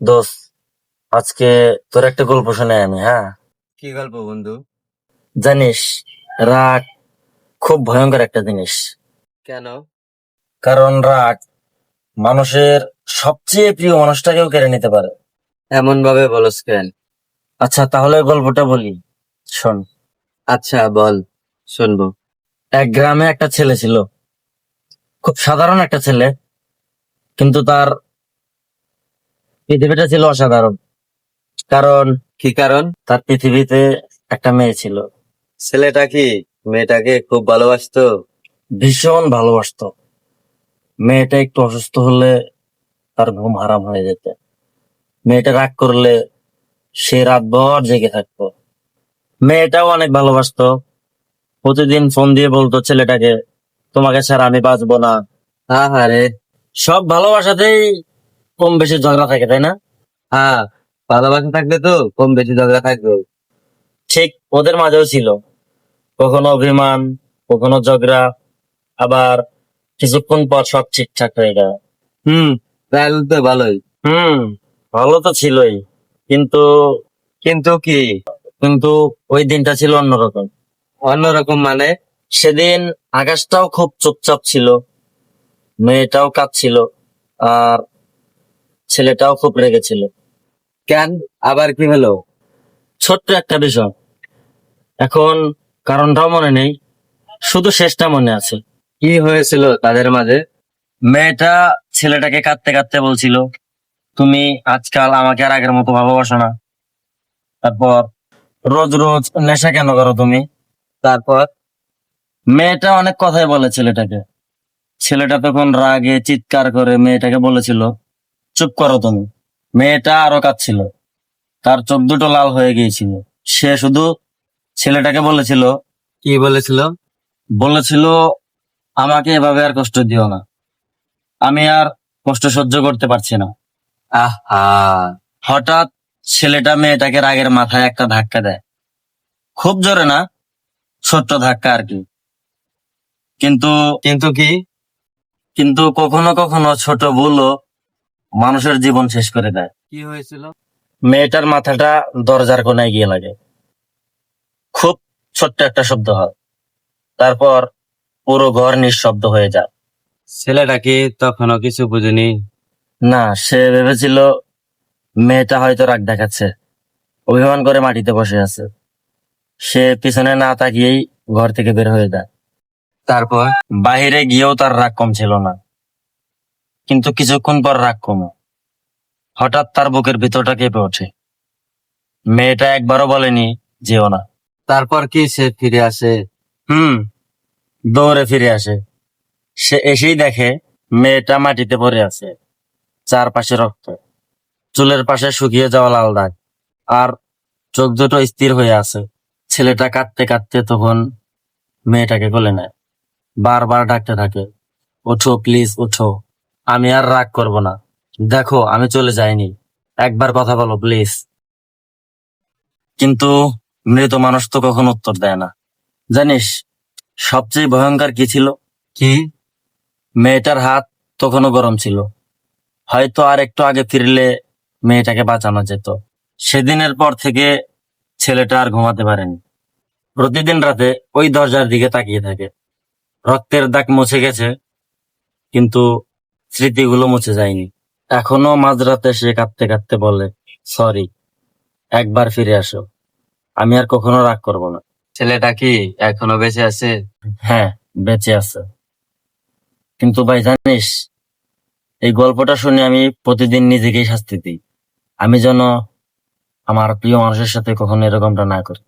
দোস্ত, আজকে তোর একটা গল্প শোনাই আমি। হ্যাঁ, কি গল্প বন্ধু? জানিস, রাগ খুব ভয়ঙ্কর একটা জিনিস। কেন? কারণ রাগ মানুষের সবচেয়ে প্রিয় মানুষটাকেও কেড়ে নিতে পারে। এমন ভাবে বলস কেন? আচ্ছা, তাহলে গল্পটা বলি, শোন। আচ্ছা বল, শুনবো। এক গ্রামে একটা ছেলে ছিল, খুব সাধারণ একটা ছেলে, কিন্তু তার পৃথিবীটা ছিল অসাধারণ। কারণ কি কারণ? তার পৃথিবীতে একটা মেয়ে ছিল, ছেলেটা কি মেয়েটাকে খুব ভালোবাসতো? ভীষণ ভালোবাসতো। মেয়েটা একটু অসুস্থ হলে তার ঘুম হারাম হয়ে যেত। মেয়েটা রাগ করলে সে রাতভর জেগে থাকতো। মেয়েটাও অনেক ভালোবাসতো, প্রতিদিন ফোন দিয়ে বলতো ছেলেটাকে, তোমাকে ছাড়া আমি বাঁচবো না। আহারে। সব ভালোবাসাতেই কম বেশি ঝগড়া থাকে, তাই না? হ্যাঁ, ভালোবাসা থাকলে তো কম বেশি ঝগড়া থাকবে। ঠিক ওদের মাঝেও ছিল কখনো অভিমান, কখনো ঝগড়া, আবার কিছুক্ষণ পর সব ঠিকঠাক হয়ে যায়। হুম, তাহলে তো ভালোই। হুম, ভালো তো ছিলই, কিন্তু কিন্তু কি? কিন্তু ওই দিনটা ছিল অন্যরকম। অন্যরকম মানে? সেদিন আকাশটাও খুব চুপচাপ ছিল, মেয়েটাও কাঁদছিল, আর ছেলেটাও খুব রেগেছিল। কেন? আবার কি হলো? ছোট্ট একটা বিষয়, এখন কারণটাও মনে নেই, শুধু শেষটা মনে আছে। কি হয়েছিল তাদের মাঝে? মেয়েটা ছেলেটাকে কাঁদতে কাঁদতে বলছিল, তুমি আজকাল আমাকে আর আগের মতো ভালোবাসো না। তারপর, রোজ রোজ নেশা কেন করো তুমি? তারপর? মেয়েটা অনেক কথাই বলে ছেলেটাকে। ছেলেটা তখন রাগে চিৎকার করে মেয়েটাকে বলেছিল, চুপ করো তুমি। মেয়েটা আরো কাঁদছিল, তার চোখ দুটো লাল হয়ে গিয়েছিল। সে শুধু ছেলেটাকে বলেছিল কি বলেছিল? বলেছিল আমাকে এভাবে আর কষ্ট দিও না, আমি আর কষ্ট সহ্য করতে পারছি না। আহা। হঠাৎ ছেলেটা মেয়েটাকে রাগের মাথায় একটা ধাক্কা দেয়, খুব জোরে না, ছোট্ট ধাক্কা আর কি। কিন্তু কিন্তু কি? কিন্তু কখনো কখনো ছোট ভুলও মানুষের জীবন শেষ করে দেয়। কি হয়েছিল? মেয়েটার মাথাটা দরজার কোনায় গিয়ে লাগে, খুব ছোট্ট একটা শব্দ হয়, তারপর পুরো ঘর নিঃশব্দ হয়ে যায়। ছেলেটা কি তখনও কিছু বুঝেনি? না, সে ভেবেছিল মেয়েটা হয়তো রাগ দেখাচ্ছে, অভিমান করে মাটিতে বসে আছে। সে পিছনে না তাকিয়েই ঘর থেকে বের হয়ে যায়। তারপর? বাহিরে গিয়েও তার রাগ কম ছিল না, কিন্তু কিছুক্ষণ পর রাগ কমে। হঠাৎ তার বুকের ভিতরটা কেঁপে ওঠে। মেয়েটা একবারও বলেনি যেও না। তারপর কি সে ফিরে আসে? হুম, দৌড়ে ফিরে আসে। সে এসেই দেখে মেয়েটা মাটিতে পড়ে আছে, চারপাশে রক্ত, চুলের পাশে শুকিয়ে যাওয়া লাল দাগ, আর চোখ দুটো স্থির হয়ে আছে। ছেলেটা কাঁদতে কাঁদতে তখন মেয়েটাকে কোলে নেয়, বারবার ডাকতে থাকে, ওঠো প্লিজ ওঠো, আমি আর রাগ করব না, দেখো আমি চলে যাইনি, একবার কথা বলো প্লিজ। কিন্তু মৃত মানুষ তো কখনো উত্তর দেয় না। জানিস সবচেয়ে ভয়ঙ্কর কি ছিল? কি? মেয়েটার হাত তখনও গরম ছিল, হয়তো আর একটু আগে ফিরলে মেয়েটাকে বাঁচানো যেত। সেদিনের পর থেকে ছেলেটা আর ঘুমাতে পারেনি। প্রতিদিন রাতে ওই দরজার দিকে তাকিয়ে থাকে। রক্তের দাগ মুছে গেছে, কিন্তু স্মৃতিগুলো মুছে যায়নি। এখনো মাঝরাতে সে কাঁদতে কাঁদতে বলে, সরি, একবার ফিরে আসো, আমি আর কখনো রাগ করব না। ছেলেটা কি এখনো বেঁচে আছে? হ্যাঁ, বেঁচে আছে। কিন্তু ভাই জানিস, এই গল্পটা শুনে আমি প্রতিদিন নিজেকেই শাস্তি দিই, আমি যেন আমার প্রিয় মানুষের সাথে কখনো এরকমটা না করি।